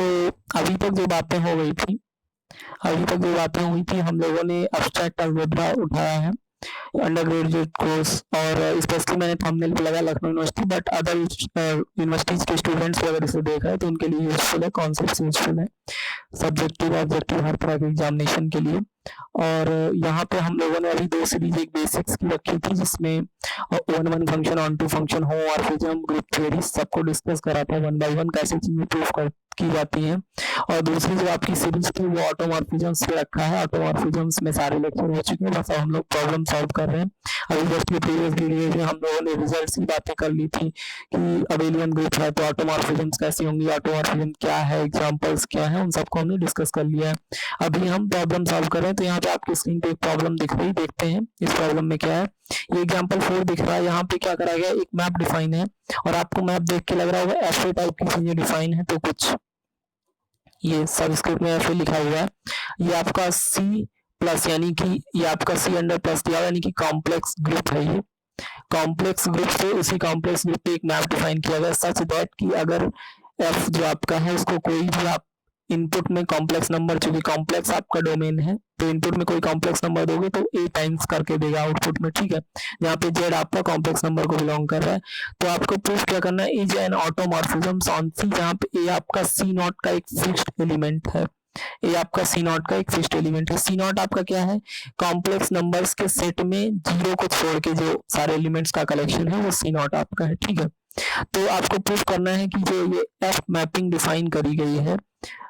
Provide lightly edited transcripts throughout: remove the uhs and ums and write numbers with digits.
तो अभी तक जो बातें हुई थी हम लोगों ने एब्स्ट्रैक्ट अलजेब्रा उठाया है अंडर ग्रेजुएट कोर्स, और स्पेशली मैंने थंबनेल पे लगा Lucknow university, but other universities के स्टूडेंट्स अगर इसे देख रहे हैं तो उनके लिए यूजफुल है, कॉन्सेप्ट यूजफुल है सब्जेक्टिव ऑब्जेक्टिव हर तरह के एग्जामिनेशन के लिए। और यहाँ पे हम लोगों ने अभी 2 सीरीज एक बेसिक्स की रखी थी जिसमें 1 function, onto function, homomorphism, group theory सबको डिस्कस करा था 1 बाय 1 कैसे चीजें प्रूफ की जाती हैं। और दूसरी जो आपकी सीरीज थी वो ऑटोमॉर्फिज्म्स पे रखा है। ऑटोमॉर्फिज्म्स में सारे लेक्चर हो चुके हैं, बस हम लोग प्रॉब्लम सॉल्व कर रहे हैं। अभी जस्ट प्रीवियस वीडियो में हम लोगों ने रिजल्ट्स की बातें कर ली थी कि अबेलियन ग्रुप है तो ऑटोमॉर्फिज्म्स कैसी होंगी, ऑटोमॉर्फिज्म क्या है, एग्जांपल्स क्या है, उन सबको हमने डिस्कस कर लिया है। अभी हम प्रॉब्लम सॉल्व कर रहे हैं। तो यहाँ पे आपकी स्क्रीन पे एक प्रॉब्लम दिख रही, देखते हैं इस प्रॉब्लम में क्या है। ये एग्जांपल 4 दिख रहा है। यहाँ पे क्या करा गया, एक मैप डिफाइन है और आपको मैप देख के लग रहा होगा ऐसे टाइप की चीजें डिफाइन है, तो कुछ ये सबस्क्रिप्ट में ऐसे लिखा हुआ है। ये आपका सी प्लस यानी कि ये आपका सी अंडर प्लस दिया यानी कि कॉम्प्लेक्स ग्रुप है। ये कॉम्प्लेक्स ग्रुप से उसी कॉम्प्लेक्स ग्रुप पे एक मैप डिफाइन किया गया सच दैट कि अगर एफ जो आपका है उसको कोई भी आप इनपुट में कॉम्प्लेक्स नंबर, चूंकि कॉम्प्लेक्स आपका डोमेन है तो इनपुट में कोई कॉम्प्लेक्स नंबर दोगे तो ए टाइम्स करके देगा आउटपुट में, ठीक है। जहाँ पे जेड आपका कॉम्प्लेक्स नंबर को बिलोंग कर रहा है। तो आपको प्रूफ क्या करना है, इज एन ऑटोमॉर्फिज्म ऑन सी, जहाँ पे ए आपका सी नॉट का एक फिक्स्ड एलिमेंट है। ये आपका सी नॉट का एक फिक्स्ड एलिमेंट है। सी नॉट आपका क्या है, कॉम्प्लेक्स नंबर्स के सेट में जीरो को छोड़ के जो सारे एलिमेंट्स का कलेक्शन है वो सी नॉट आपका है, ठीक है। तो आपको प्रूफ करना है कि जो ये एफ मैपिंग डिफाइन करी गई है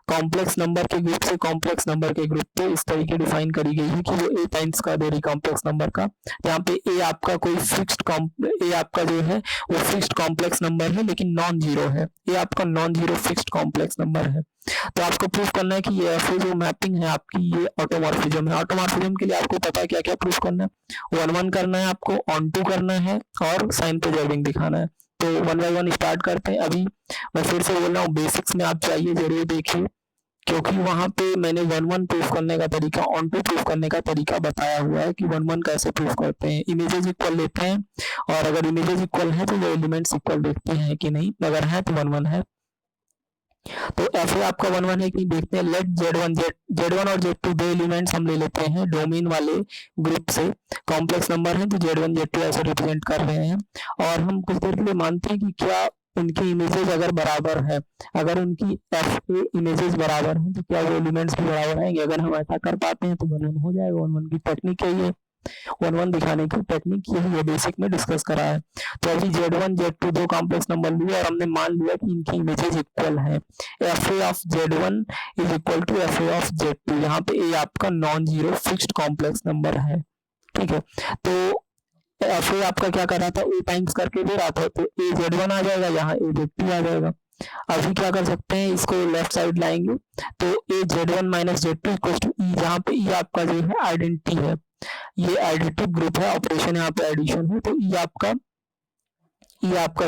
कॉम्प्लेक्स नंबर के ग्रुप से कॉम्प्लेक्स नंबर के ग्रुप पे इस तरीके डिफाइन करी गई है कि वो ए टाइम्स का दे रही कॉम्प्लेक्स नंबर का, जहाँ पे ए आपका कोई ए आपका जो है वो फिक्स्ड कॉम्प्लेक्स नंबर है लेकिन नॉन जीरो है। ए आपका non zero fixed complex number है। तो आपको प्रूफ करना है कि ये ऐसे जो मैपिंग है आपकी ये ऑटोमॉर्फिज्म है। ऑटोमॉर्फिज्म के लिए आपको पता है क्या क्या प्रूफ करना है, 1 1 करना है आपको, ऑन टू करना है और साइन प्रिजर्विंग दिखाना है। तो 1 बाय 1 स्टार्ट करते हैं। अभी मैं फिर से बोल रहा हूँ बेसिक्स में आप चाहिए जरूर देखिए, क्योंकि वहां पे मैंने 1 1 प्रूफ करने का तरीका, ऑन टू प्रूफ करने का तरीका बताया हुआ है कि 1 1 कैसे प्रूफ करते हैं। इमेजेस इक्वल लेते हैं और अगर इमेजेस इक्वल है तो वो एलिमेंट्स इक्वल देखते हैं कि नहीं, अगर है तो 1 1 है। तो ऐसे आपका 1 1 है कि देखते हैं। लेट Z1 और Z2 दो एलिमेंट्स हम ले लेते हैं डोमेन वाले ग्रुप से, कॉम्प्लेक्स नंबर है तो Z1 Z2 ऐसे रिप्रेजेंट कर रहे हैं और हम कुछ देर के लिए मानते हैं कि क्या उनकी इमेजेस अगर बराबर है, अगर उनकी एफ इमेजेस बराबर हैं तो क्या वो एलिमेंट्स भी बराबर आएंगे। अगर हम ऐसा कर पाते हैं तो 1 1 हो जाएगा। 1 1 की टेक्निक है ये, 1 1 दिखाने की टेक्निक यही है, बेसिक में डिस्कस करा है। तो अभी Z1 Z2 दो कॉम्प्लेक्स नंबर लिए और हमने मान लिया कि इनकी इमेजेस इक्वल है। FA of Z1 is equal to FA of Z2। यहाँ पे ए आपका non zero fixed complex number है, ठीक है। तो FA आपका क्या कर रहा था, ए टाइम्स करके दे रहा था, तो ए Z1 आ जाएगा, यहाँ ए Z2 आ जाएगा। अभी क्या कर सकते हैं, इसको लेफ्ट साइड लाएंगे तो A Z1 minus Z2 equal to E, जहाँ पे ई आपका जो है आइडेंटिटी है, ये एडिटिव ग्रुप है, ऑपरेशन यहाँ पे एडिशन है, तो ये आपका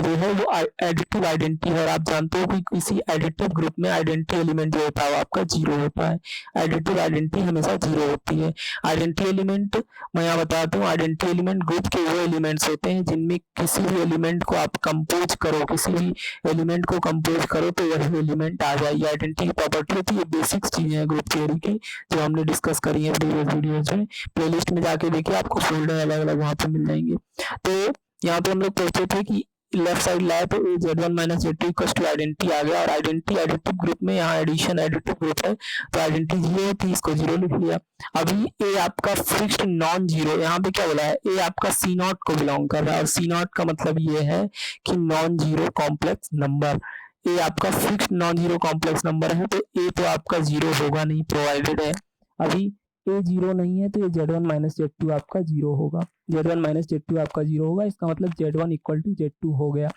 जो है वो एडिटिव आइडेंटिटी है। और आप जानते हो कि किसी एडिटिव ग्रुप में आइडेंटिटी एलिमेंट जो होता है वो आपका जीरो होता है। एडिटिव आइडेंटिटी हमेशा जीरो होती है। आइडेंटिटी एलिमेंट मैं यहाँ बताता हूँ, आइडेंटिटी एलिमेंट ग्रुप के वो एलिमेंट्स होते हैं जिनमें किसी भी एलिमेंट को आप कंपोज करो, किसी भी एलिमेंट को कंपोज करो तो वही एलिमेंट आ जाएगी। आइडेंटिटी की प्रॉपर्टी होती है, बेसिक चीजें हैं ग्रुप थ्योरी की जो हमने डिस्कस करी है प्रीवियस वीडियोज में। प्लेलिस्ट में जाके देखिए, आपको फोल्डर अलग अलग वहाँ पे मिल जाएंगे। तो यहाँ पे हम लोग पूछते थे कि लेफ्ट साइड लाए तो Z1 minus Z2 equal to identity आ गया, और आइडेंटिटी एडिटिव ग्रुप में यहाँ एडिशन एडिटिव ग्रुप है तो आइडेंटिटी जीरो होती है, इसको जीरो लिख लिया। अभी ए आपका फिक्स्ड नॉन जीरो, यहाँ पे क्या बोला है, ए आपका सी नॉट को बिलोंग कर रहा है और सी नॉट का मतलब ये है कि नॉन जीरो कॉम्प्लेक्स नंबर। ए आपका fixed non zero complex number है तो ए तो आपका जीरो होगा नहीं, प्रोवाइडेड है। अभी ए जीरो नहीं है तो ये Z1 माइनस Z2 आपका जीरो होगा, Z1 माइनस Z2 आपका जीरो होगा। इसका मतलब Z1 इक्वल टू Z2 हो गया।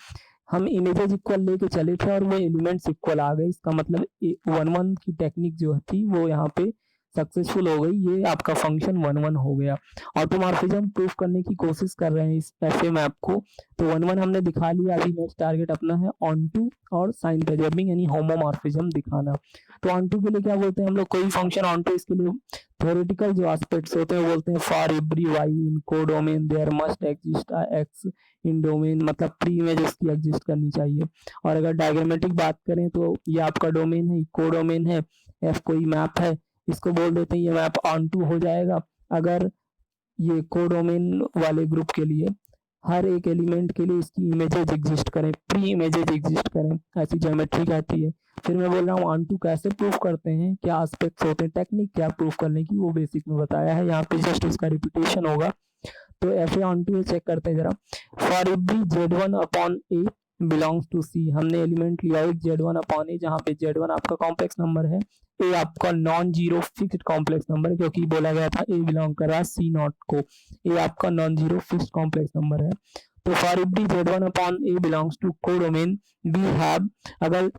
हम इमेजेस इक्वल लेके चले थे और वो एलिमेंट्स इक्वल आ गए। इसका मतलब 1 1 की टेक्निक जो थी वो यहाँ पे सक्सेसफुल हो गई, ये आपका फंक्शन 1-1 हो गया। ऑटोमॉर्फिज्म प्रूफ करने की कोशिश कर रहे हैं इस एफए मैप को, तो 1-1 हमने दिखा लिया। अभी नेक्स्ट टारगेट अपना है ऑनटू और साइन प्रिजर्विंग यानी होमोमॉर्फिज्म दिखाना। तो ऑनटू के लिए क्या बोलते हैं हम लोग, कोई फंक्शन ऑनटू, इसके लिए थ्योरेटिकल जो एस्पेक्ट्स होते हैं वो बोलते हैं for every Y in codomain there must exist X in domain, मतलब प्री इमेज उसकी एग्जिस्ट करनी चाहिए। और अगर डायग्रामेटिक बात करें तो ये आपका डोमेन है, कोडोमेन है, एफ कोई मैप है, इसको बोल देते हैं ये मैप ऑनटू हो जाएगा अगर ये कोडोमेन वाले ग्रुप के लिए हर एक एलिमेंट के लिए इसकी इमेजेस एग्जिस्ट करें, प्री इमेजेस एग्जिस्ट करें, ऐसी ज्योमेट्री कहती है। फिर मैं बोल रहा हूँ ऑनटू कैसे प्रूफ करते हैं, क्या एस्पेक्ट्स होते हैं, टेक्निक क्या प्रूफ करने की, वो बेसिक में बताया है, यहाँ पे जस्ट उसका रिपीटेशन होगा। तो एफ ए ऑनटू चेक करते हैं जरा। For every Z1 upon A belongs to C, हमने एलिमेंट लिया एक Z1 अपॉन ए, जहाँ पे Z1 आपका कॉम्प्लेक्स नंबर है, ए आपका non zero fixed complex number है, क्योंकि बोला गया था ए बिलोंग कर रहा है सी नॉट को, ए आपका non zero fixed complex number है। तो for every Z1 upon A belongs to codomain we have, अगर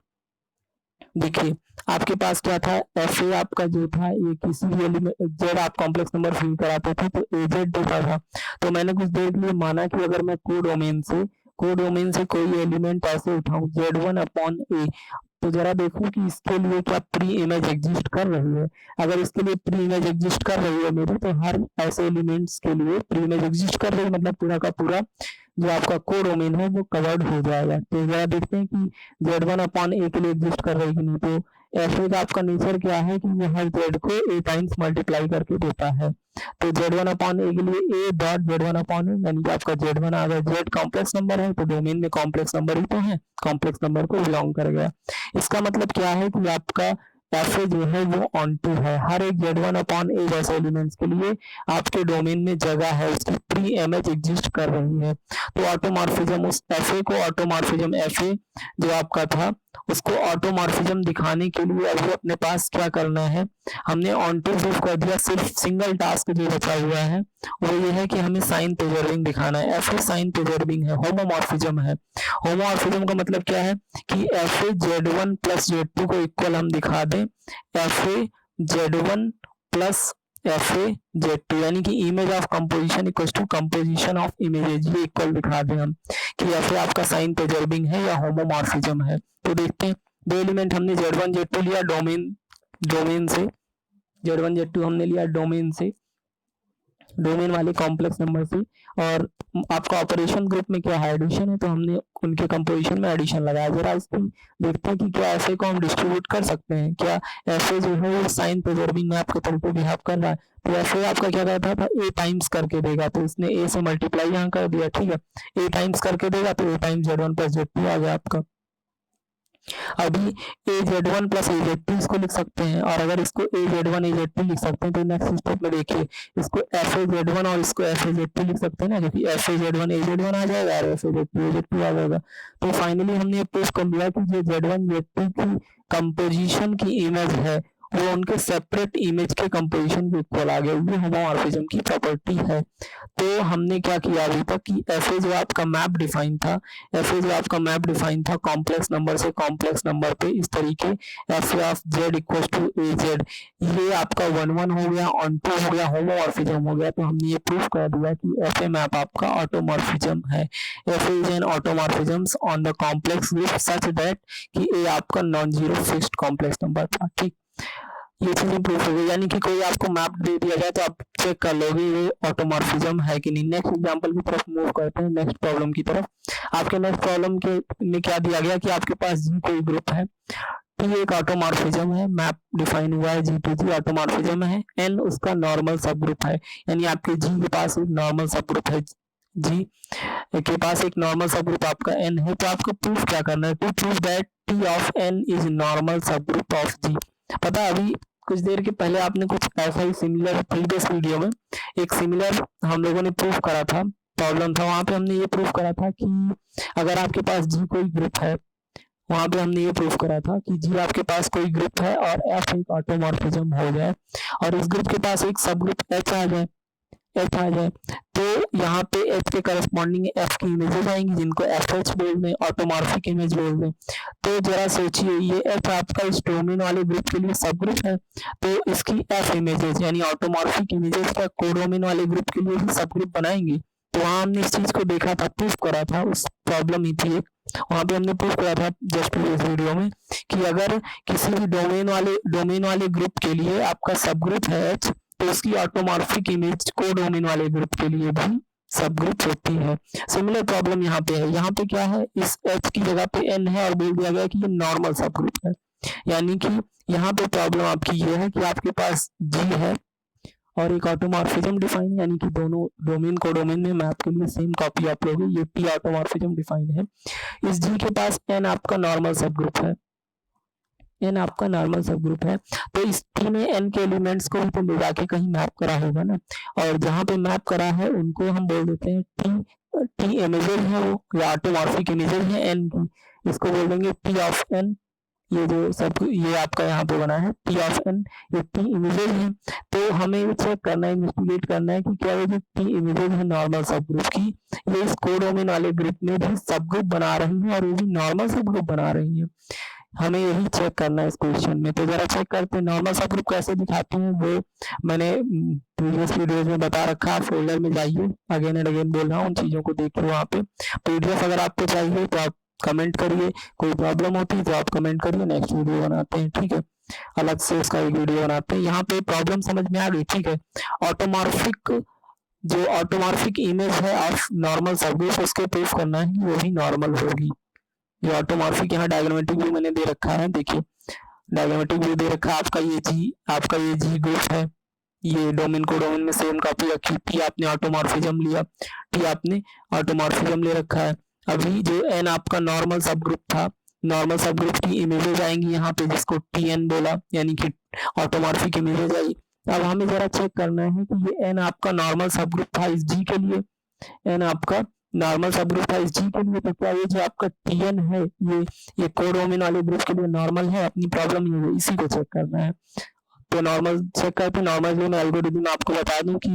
देखिए आपके पास क्या था, एफ ए आपका जो था ये किसी भी एलिमेंट जेड आप कॉम्प्लेक्स नंबर फिल कराते थे तो ए जेड देता था। तो मैंने कुछ देर के लिए माना कि अगर मैं कोडोमेन से कोई एलिमेंट ऐसे उठाऊं Z1 अपॉन ए, तो जरा देखूं कि इसके लिए क्या प्री इमेज एग्जिस्ट कर रही है। अगर इसके लिए प्री इमेज एग्जिस्ट कर रही है मेरी, तो हर ऐसे एलिमेंट्स के लिए प्री इमेज एग्जिस्ट कर रही है, मतलब पूरा का पूरा जो आपका कोडोमेन है वो कवर्ड हो जाएगा। तो जरा देखते हैं कि Z1 अपॉन ए के लिए एग्जिस्ट कर रही है कि नहीं। तो ऐसे का आपका नेचर क्या है कि वो हर जेड को ए टाइम्स मल्टीप्लाई करके देता है। तो Z1 अपॉन ए के लिए ए डॉट Z1 अपॉन ए, यानी कि आपका Z1 आ गया, जेड कॉम्प्लेक्स नंबर है तो डोमेन में कॉम्प्लेक्स नंबर ही तो है, कॉम्प्लेक्स नंबर को बिलोंग कर गया। इसका मतलब क्या है कि आपका एफ जो है वो ऑन टू है, हर एक Z1 अपॉन ए जैसे एलिमेंट्स के लिए आपके डोमेन में जगह है, उसकी प्री इमेज एग्जिस्ट कर रही है। तो ऑटोमॉर्फिज्म उस एफ को ऑटोमॉर्फिज्म एफ जो आपका था उसको ऑटोमॉर्फिज्म दिखाने के लिए अभी अपने पास क्या करना है, हमने ऑन टू प्रूफ कर दिया। सिर्फ सिंगल टास्क जो बचा हुआ है वो ये है कि हमें साइन प्रिजर्विंग दिखाना है। एफ साइन प्रिजर्विंग है, होमोमॉर्फिज्म है। होमोमॉर्फिज्म का मतलब क्या है कि एफ Z1 प्लस Z2 को इक्वल हम दिखा दें F Z1 plus F Z2, यानी कि image of composition equal to composition of images, ये इक्वल दिखा दें हम कि एफ आपका साइन प्रिजर्विंग है या होमोमॉर्फिज्म है। तो देखते हैं, दो एलिमेंट हमने Z1 Z2 लिया डोमेन से, Z1 Z2 हमने लिया डोमेन वाले कॉम्प्लेक्स नंबर से, और आपका ऑपरेशन ग्रुप में क्या है, एडिशन है, तो हमने उनके कंपोजिशन में एडिशन लगाया। जरा इसको देखते हैं कि क्या ऐसे को हम डिस्ट्रीब्यूट कर सकते हैं, क्या ऐसे जो है वो साइन प्रिजर्विंग में आपके तौर पर बिहेव कर रहा है। तो ऐसे आपका क्या कहता था ए टाइम्स करके देगा, तो इसने ए से मल्टीप्लाई यहाँ कर दिया, ठीक है, ए टाइम्स करके देगा तो ए टाइम्स Z1 प्लस Z2 आ गया आपका। अभी ए Z1 प्लस ए Z2 इसको लिख सकते हैं, और अगर इसको ए Z1 ए Z2 लिख सकते हैं तो नेक्स्ट स्टेप में देखिए इसको एफ ए Z1 और इसको एफ ए Z2 लिख सकते हैं ना, क्योंकि F A Z1 A Z1 आ जाएगा और एफ ए Z2 आ जाएगा। तो फाइनली हमने प्रूफ कर लिया कि जो Z1 Z2 की कंपोजिशन की इमेज है वो उनके सेपरेट इमेज के कंपोजिशन के इक्वल आ गया, ये होमोमॉर्फिज्म की प्रॉपर्टी है। तो हमने क्या किया अभी तक कि एफ जो आपका मैप डिफाइन था कॉम्प्लेक्स नंबर से कॉम्प्लेक्स नंबर पे, इस तरीके F of Z equal to a Z, ये आपका 1-1 हो गया, ऑन टू हो गया, होमोमॉर्फिज्म हो गया। तो हमने ये प्रूफ कर दिया कि एफ ए मैप आपका ऑटोमॉर्फिज्म है। F is an automorphisms on the complex group such that कि ए आपका non zero fixed complex number था, ठीक। ये चीजें प्रूफ हो गई, यानी कि कोई आपको मैप दे दिया जाए तो आप चेक कर लोगे ये ऑटोमॉर्फिज्म है कि नहीं। नेक्स्ट एग्जांपल की तरफ मूव करते हैं, नेक्स्ट प्रॉब्लम की तरफ। आपके नेक्स्ट प्रॉब्लम के में क्या दिया गया कि आपके पास जी कोई ग्रुप है, T एक ऑटोमॉर्फिज्म है, मैप डिफाइन हुआ है जी टू जी ऑटोमॉर्फिज्म है, N उसका नॉर्मल सब ग्रुप है, यानी आपके जी के पास एक नॉर्मल सब ग्रुप है, जी के पास एक नॉर्मल सब ग्रुप आपका N है। तो आपको प्रूफ क्या करना है, to prove that T of N is normal subgroup of G. पता है अभी कुछ देर के पहले आपने कुछ ऐसा ही सिमिलर प्रीवियस वीडियो में एक सिमिलर हम लोगों ने प्रूफ करा था, प्रॉब्लम था, वहां पे हमने ये प्रूफ करा था कि अगर आपके पास जी कोई ग्रुप है, वहां पे हमने ये प्रूफ करा था कि जी आपके पास कोई ग्रुप है और एफ एक ऑटोमॉर्फिज्म हो जाए और इस ग्रुप के पास एक सब ग्रुप एच आ जाए, एच आ जाए, तो यहाँ पे एच के करस्पॉन्डिंग एफ की इमेजेस आएंगी जिनको एफ एच बोल दें, ऑटोमॉर्फिक इमेज बोल दें। तो जरा सोचिए, ये एफ आपका इस डोमेन वाले ग्रुप के लिए सब ग्रुप है, तो इसकी एफ इमेजेस यानी ऑटोमॉर्फिक इमेजेस का कोडोमेन वाले ग्रुप के लिए भी सब ग्रुप बनाएंगे। तो वहाँ हमने इस चीज को देखा था, प्रूफ करा था, उस प्रॉब्लम ही थी एक, वहाँ पे हमने प्रूफ करा था जस्ट प्रीवियस वीडियो में कि अगर किसी भी डोमेन वाले ग्रुप के लिए आपका सब ग्रुप है एच, तो उसकी ऑटोमॉर्फिक इमेज कोडोमेन वाले ग्रुप के लिए भी सब ग्रुप होती है। सिमिलर प्रॉब्लम यहाँ पे है, यहाँ पे क्या है, इस एच की जगह पे एन है और बोल दिया गया कि ये नॉर्मल सब ग्रुप है। यानी कि यहाँ पे प्रॉब्लम आपकी ये है कि आपके पास जी है और एक ऑटोमॉर्फिज्म डिफाइन, यानी कि दोनों डोमेन कोडोमेन में मैप के लिए सेम कॉपी आप लोगे, ये टी ऑटोमॉर्फिज्म डिफाइन है। इस जी के पास एन आपका नॉर्मल सब ग्रुप है, एन आपका नॉर्मल सब ग्रुप है, तो इस टी में एन के एलिमेंट्स को भी तो ले जाके कहीं मैप करा होगा ना, और जहाँ पे मैप करा है उनको हम बोल देते हैं टी इमेजेस है वो, या ऑटोमॉर्फिक इमेजेस है एन की, इसको बोल देंगे टी ऑफ एन। ये जो सब ये आपका यहाँ पे बना है टी ऑफ एन, ये टी इमेजेस है। तो हमें ये चेक करना है, इन्वेस्टिगेट करना है कि क्या ये जो टी इमेजेस है नॉर्मल सब ग्रुप की, ये इस कोडोमेन वाले ग्रुप में भी सब ग्रुप बना रही है और ये भी नॉर्मल सब ग्रुप बना रही है। हमें यही चेक करना है इस क्वेश्चन में। तो जरा चेक करते हैं नॉर्मल सब ग्रुप कैसे दिखाते हैं, वो मैंने प्रीवियस वीडियोस में बता रखा है, फोल्डर में जाइए, अगेन एंड अगेन बोल रहा हूँ, उन चीज़ों को देखिए वहाँ पे। पीडीएफ अगर आपको चाहिए तो आप कमेंट करिए, कोई प्रॉब्लम होती है तो आप कमेंट करिए, नेक्स्ट वीडियो बनाते हैं, ठीक है, अलग से उसका एक वीडियो बनाते हैं। यहाँ पे प्रॉब्लम समझ में आ गई, ठीक है। ऑटोमॉर्फिक इमेज है ऑफ नॉर्मल सब ग्रुप, उसके प्रूफ करना है वो भी नॉर्मल होगी। ये ऑटोमॉर्फिक यहाँ डायग्रामेटिक व्यू मैंने दे रखा है, देखिए डायग्रामेटिक व्यू दे रखा है, आपका ये जी ग्रुप है, ये डोमेन को डोमेन में सेम कॉपी रखी, टी आपने ऑटोमॉर्फिज्म लिया, टी आपने ऑटोमॉर्फिज्म ले रखा है। अभी जो एन आपका नॉर्मल सब ग्रुप था, नॉर्मल सब ग्रुप की इमेजेस आएंगी यहाँ पे, जिसको टी एन बोला, यानी कि ऑटोमॉर्फिक इमेजेस आई। अब हमें जरा चेक करना है कि ये एन आपका नॉर्मल सब ग्रुप था इस जी के लिए, एन आपका नॉर्मल सब ग्रुप था इस जी के लिए, तो क्या ये जो आपका टी एन है ये कोडोमेन वाले ग्रुप के लिए नॉर्मल है? अपनी प्रॉब्लम ये है, इसी को चेक करना है। तो नॉर्मल चेक करते हैं, नॉर्मल जो मैं एल्गोरिथम आपको बता दूं कि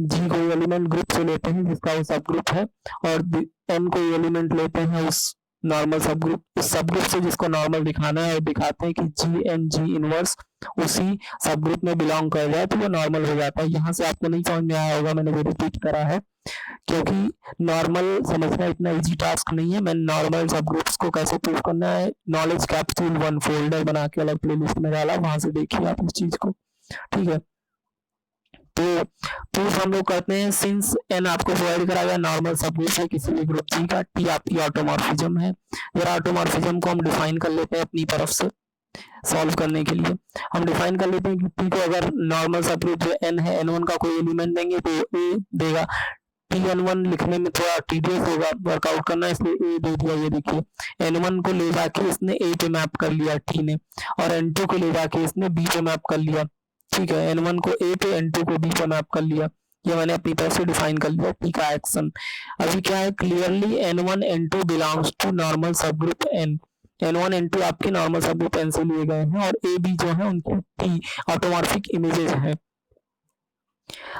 जी को एलिमेंट ग्रुप से लेते हैं जिसका वो सब ग्रुप है, और एन को एलिमेंट लेते हैं उस नॉर्मल सब ग्रुप, उस सब ग्रुप से जिसको नॉर्मल दिखाना है, और दिखाते हैं कि जी एन जी इनवर्स उसी सब ग्रुप में बिलोंग कर जाए तो वो नॉर्मल हो जाता है। यहाँ से आपको नहीं समझ में आया होगा, मैंने वो रिपीट करा है क्योंकि नॉर्मल समझना इतना इजी टास्क नहीं है। मैंने नॉर्मल सब ग्रुप्स को कैसे प्रूव करना है, नॉलेज कैप्सूल 1 फोल्डर बना के अलग प्लेलिस्ट में डाला, वहां से देखिए आप इस चीज को, ठीक है। तो प्रूफ हम लोग करते हैं, सिंस एन आपको प्रोवाइड करा गया नॉर्मल सब ग्रुप है किसी भी ग्रुप जी का, टी आपकी ऑटोमॉर्फिज्म है। जरा ऑटोमॉर्फिज्म को हम डिफाइन कर लेते हैं अपनी तरफ से सॉल्व करने के लिए। हम डिफाइन कर लेते हैं कि टी को अगर नॉर्मल सब ग्रुप जो एन है, एन1 का कोई एलिमेंट देंगे तो ए देगा। Tn1 लिखने में थोड़ा टीडियस होगा, वर्कआउट करना, इसलिए ए दे दिया। ये देखिए N1 को ले जाके इसने ए पे मैप कर लिया टी ने, और N2 को ले जाके इसने बी पे मैप कर लिया, ठीक है। N1 को ए पे, N2 को बी पे मैप कर लिया, ये मैंने अपनी तरफ से डिफाइन कर लिया टी का एक्शन। अभी क्या है, clearly N1 N2 belongs to normal subgroup N, N1 N2 आपके नॉर्मल सब ग्रुप एन से लिए गए हैं, और ए बी जो है उनकी टी ऑटोमॉर्फिक इमेजेस है।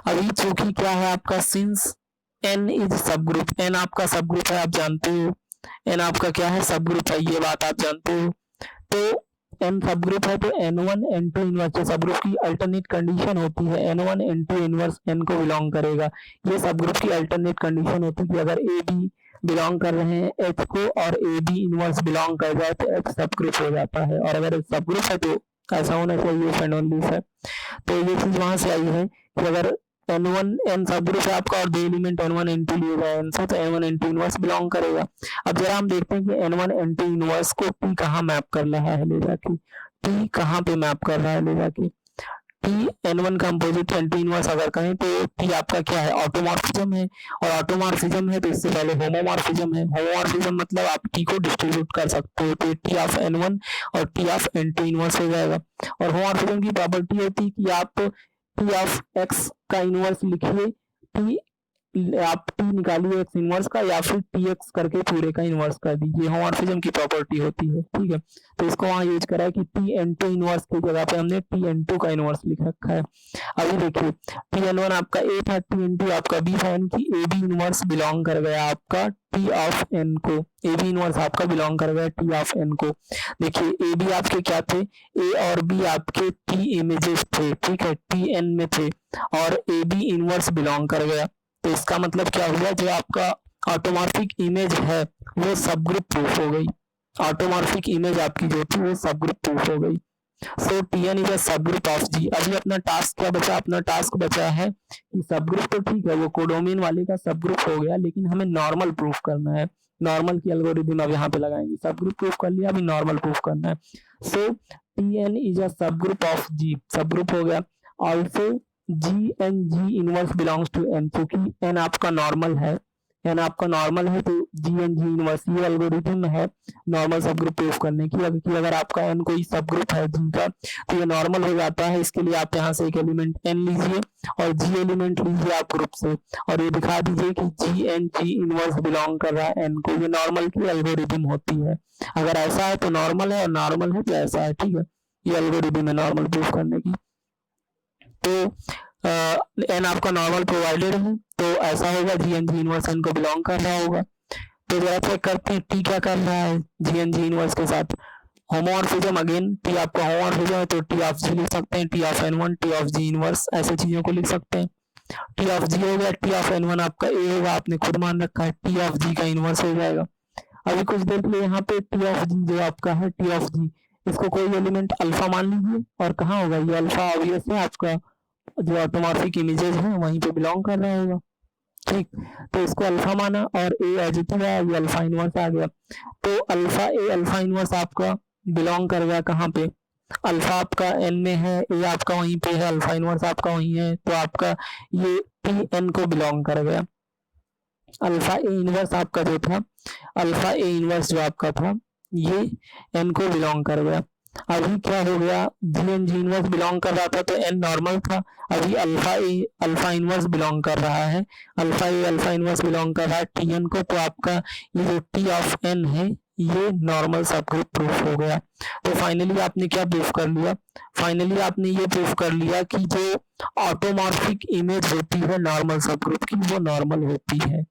अभी चूंकि क्या है आपका, सिंस एन इज सब ग्रुप, एन आपका सब ग्रुप है, आप जानते हो एन आपका क्या है, सब ग्रुप है, ये बात आप जानते हो। तो एन सब ग्रुप है तो N1 N2 इनवर्स सब ग्रुप की अल्टरनेट कंडीशन होती है N1 N2 इनवर्स एन को बिलोंग करेगा। ये सब ग्रुप की अल्टरनेट कंडीशन होती है कि अगर ए बी बिलोंग कर रहे हैं एच को और ए बी इनवर्स बिलोंग कर जाए तो एच सब ग्रुप हो जाता है, और अगर सब ग्रुप है तो ऐसा होना चाहिए एफ एंड ओनली है। तो ये चीज वहां से आई है कि अगर N1 N सब ग्रुप है आपका और दो एलिमेंट N1 N2 लिए गए N से, तो N1 N2 इनवर्स बिलोंग करेगा। अब जरा हम देखते हैं कि N1 N2 इनवर्स को T कहाँ मैप कर रहा है ले जाके, T कहाँ पे मैप कर रहा है ले जाके, T N1 का अपोजिट N2 इनवर्स अगर कहें तो T आपका क्या है, ऑटोमॉर्फिज्म है, और ऑटोमॉर्फिज्म है तो इससे पहले होमोमॉर्फिज्म है। होमोमॉर्फिज्म मतलब आप T को डिस्ट्रीब्यूट कर सकते हो, तो T ऑफ N1 और T ऑफ N2 इनवर्स हो जाएगा। और होमोमॉर्फिज्म की प्रॉपर्टी होती है कि आप T ऑफ X का इनवर्स लिखिए T आप टी निकालिए एक्स इनवर्स का या फिर टी एक्स करके पूरे का इनवर्स कर दीजिए, होमोमॉर्फिज्म की प्रॉपर्टी होती है, ठीक है। तो इसको वहाँ यूज करा है कि टी एन टू इनवर्स की जगह पे हमने टी एन टू का इनवर्स लिख रखा है। अभी देखिए टी एन वन आपका ए था, टी एन टू आपका बी था, यानी कि ए बी इनवर्स बिलोंग कर गया आपका टी ऑफ एन को, ए बी इनवर्स आपका बिलोंग कर गया टी ऑफ एन को। देखिए ए बी आपके क्या थे, ए और बी आपके टी इमेजेस थे, ठीक है, टी एन में थे, और ए बी इनवर्स बिलोंग कर गया। तो इसका मतलब क्या हुआ, जो आपका ऑटोमॉर्फिक इमेज है वो सब ग्रुप प्रूफ हो गई, ऑटोमॉर्फिक इमेज आपकी जो थी वो सब ग्रुप प्रूफ हो गई। सो T N is a subgroup of जी। अभी अपना टास्क क्या बचा, अपना टास्क बचा है कि सब ग्रुप तो ठीक है, वो कोडोमेन वाले का सब ग्रुप हो गया, लेकिन हमें नॉर्मल प्रूफ करना है। नॉर्मल की एल्गोरिथम अब यहाँ पे लगाएंगे, सब ग्रुप प्रूफ कर लिया, अभी नॉर्मल प्रूफ करना है। So T N is a subgroup of G, subgroup हो गया। Also G N G inverse belongs to N, क्योंकि एन आपका नॉर्मल है, एन आपका नॉर्मल है, तो जी एन जी इनवर्स ये एल्गोरिथम है नॉर्मल सब ग्रुप प्रूफ करने की। अगर आपका एन कोई सब ग्रुप है जी का, तो ये नॉर्मल हो जाता है। इसके लिए आप यहाँ से एक एलिमेंट एन लीजिए और जी एलिमेंट लीजिए आप ग्रुप से, और ये दिखा दीजिए कि जी एन जी इनवर्स बिलोंग कर रहा है एन को। ये नॉर्मल की एल्गोरिथम होती है, अगर ऐसा है तो नॉर्मल है, और नॉर्मल है तो ऐसा है, ठीक है। ये एल्गोरिथम है नॉर्मल प्रूफ करने की। तो एन आपका नॉर्मल प्रोवाइडेड है, तो ऐसा होगा जी एन जी इनवर्स एन को बिलोंग कर रहा होगा। तो जरा चेक करते हैं टी क्या कर रहा है जी एन जी इनवर्स के साथ। होमोमॉर्फिज्म, अगेन टी आपका होमोमॉर्फिज्म है, तो टी ऑफ जी लिख सकते हैं, T of N one, T of G inverse, ऐसे चीजों को लिख सकते हैं। टी ऑफ जी हो गया, टी ऑफ एन वन आपका ए होगा, आपने खुद मान रखा है, टी ऑफ जी का इनवर्स हो जाएगा। अभी कुछ देर के लिए यहाँ पे टी ऑफ जी जो आपका है, टी ऑफ जी, इसको कोई एलिमेंट अल्फा मान लीजिए, और कहाँ होगा ये अल्फा, ऑब्वियस है आपका जो ऑटोमॉर्फिक इमेजेस है वहीं पे बिलोंग कर रहा होगा, ठीक। तो इसको अल्फा माना, और ए एज इट है, ये अल्फा इनवर्स आ गया। तो अल्फा ए अल्फा इनवर्स आपका बिलोंग कर गया कहाँ पे, अल्फा आपका एन में है, ए आपका वहीं पे है, अल्फा इनवर्स आपका वहीं है, तो आपका ये टी एन को बिलोंग कर गया। अल्फा ए इनवर्स आपका जो था, अल्फा ए इनवर्स जो आपका था, ये एन को बिलोंग कर गया। अभी क्या हो गया, जी एन जी इनवर्स बिलोंग कर रहा था तो एन नॉर्मल था, अभी अल्फा ए अल्फा इनवर्स बिलोंग कर रहा है, अल्फा ए अल्फा इनवर्स बिलोंग कर रहा है टी एन को, तो आपका ये जो टी ऑफ एन है ये नॉर्मल सब ग्रुप प्रूफ हो गया। तो फाइनली आपने क्या प्रूफ कर लिया, फाइनली आपने ये प्रूफ कर लिया कि जो ऑटोमॉर्फिक इमेज होती है नॉर्मल सब ग्रुप की, वो नॉर्मल होती है।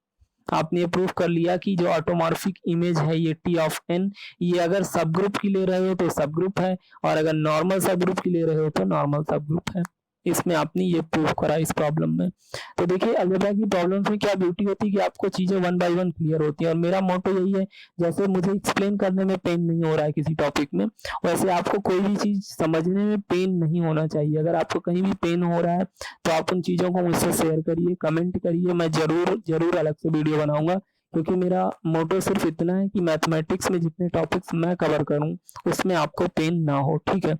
आपने ये प्रूफ कर लिया कि जो ऑटोमॉर्फिक इमेज है ये टी ऑफ एन, ये अगर सब ग्रुप की ले रहे हो तो सब ग्रुप है, और अगर नॉर्मल सब ग्रुप की ले रहे हो तो नॉर्मल सब ग्रुप है। इसमें आपने ये प्रूफ करा इस प्रॉब्लम में। तो देखिए अलजेब्रा की प्रॉब्लम्स में क्या ब्यूटी होती है कि आपको चीजें वन बाय वन क्लियर होती है, और मेरा मोटो यही है, जैसे मुझे एक्सप्लेन करने में पेन नहीं हो रहा है किसी टॉपिक में, वैसे आपको कोई भी चीज समझने में पेन नहीं होना चाहिए। अगर आपको कहीं भी पेन हो रहा है तो आप उन चीजों को मुझसे शेयर करिए, कमेंट करिए, मैं जरूर अलग से वीडियो बनाऊंगा, क्योंकि मेरा मोटो सिर्फ इतना है कि मैथमेटिक्स में जितने टॉपिक्स मैं कवर करूं उसमें आपको पेन ना हो, ठीक है।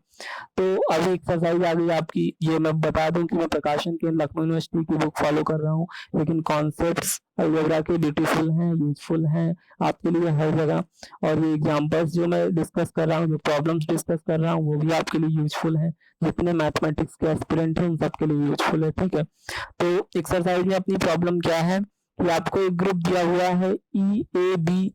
तो अभी एक्सरसाइज आ गई आपकी, ये मैं बता दूं कि मैं प्रकाशन के लखनऊ यूनिवर्सिटी की बुक फॉलो कर रहा हूँ, लेकिन कॉन्सेप्ट्स अलजेब्रा के ब्यूटीफुल हैं, यूजफुल हैं आपके लिए हर जगह, और ये एग्जांपल्स जो मैं डिस्कस कर रहा हूँ, जो प्रॉब्लम्स डिस्कस कर रहा हूँ, वो भी आपके लिए यूजफुल हैं, जितने मैथमेटिक्स के एस्पिरेंट हैं उन सबके लिए यूजफुल है, ठीक है। तो एक्सरसाइज में अपनी प्रॉब्लम क्या है कि आपको एक ग्रुप दिया हुआ है ई ए बी,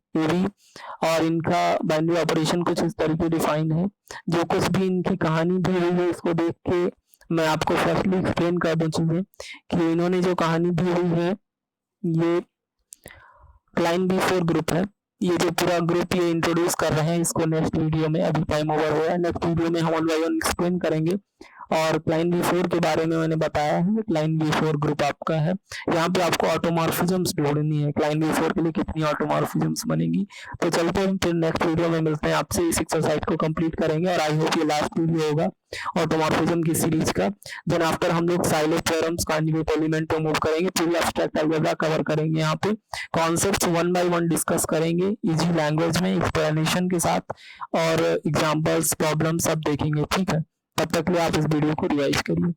और इनका बाइनरी ऑपरेशन कुछ इस तरीके डिफाइन है। जो कुछ भी इनकी कहानी दी हुई है इसको देख के मैं आपको फर्स्टली एक्सप्लेन कर दूं चीजें, कि इन्होंने जो कहानी दी हुई है ये क्लाइन B4 ग्रुप है। ये जो पूरा ग्रुप ये इंट्रोड्यूस कर रहे हैं, इसको नेक्स्ट वीडियो में, अभी टाइम ओवर हो रहा है, नेक्स्ट वीडियो में हम वन बाय वन एक्सप्लेन करेंगे। और क्लाइन B4 के बारे में मैंने बताया है, क्लाइन B4 ग्रुप आपका है। यहाँ पे आपको ऑटोमॉर्फिज्म्स ढूंढनी है, क्लाइन B4 के लिए कितनी ऑटोमॉर्फिज्म्स बनेगी। तो चलते हैं फिर नेक्स्ट वीडियो में मिलते हैं आपसे, इस एक्सरसाइज को कंप्लीट करेंगे, और आई होप ये लास्ट वीडियो होगा ऑटोमॉर्फिज्म की सीरीज का। देन आफ्टर हम लोग साइलेंट थ्योरम्स, कॉन्जुगेट एलिमेंट पे मूव करेंगे, पूरी एब्स्ट्रैक्ट अलजेब्रा कवर करेंगे, यहाँ पे concepts one by one discuss करेंगे इजी लैंग्वेज में एक्सप्लेनेशन के साथ, और एग्जांपल्स प्रॉब्लम सब देखेंगे, ठीक है। तब तक के लिए आप इस वीडियो को रिवाइज करिए।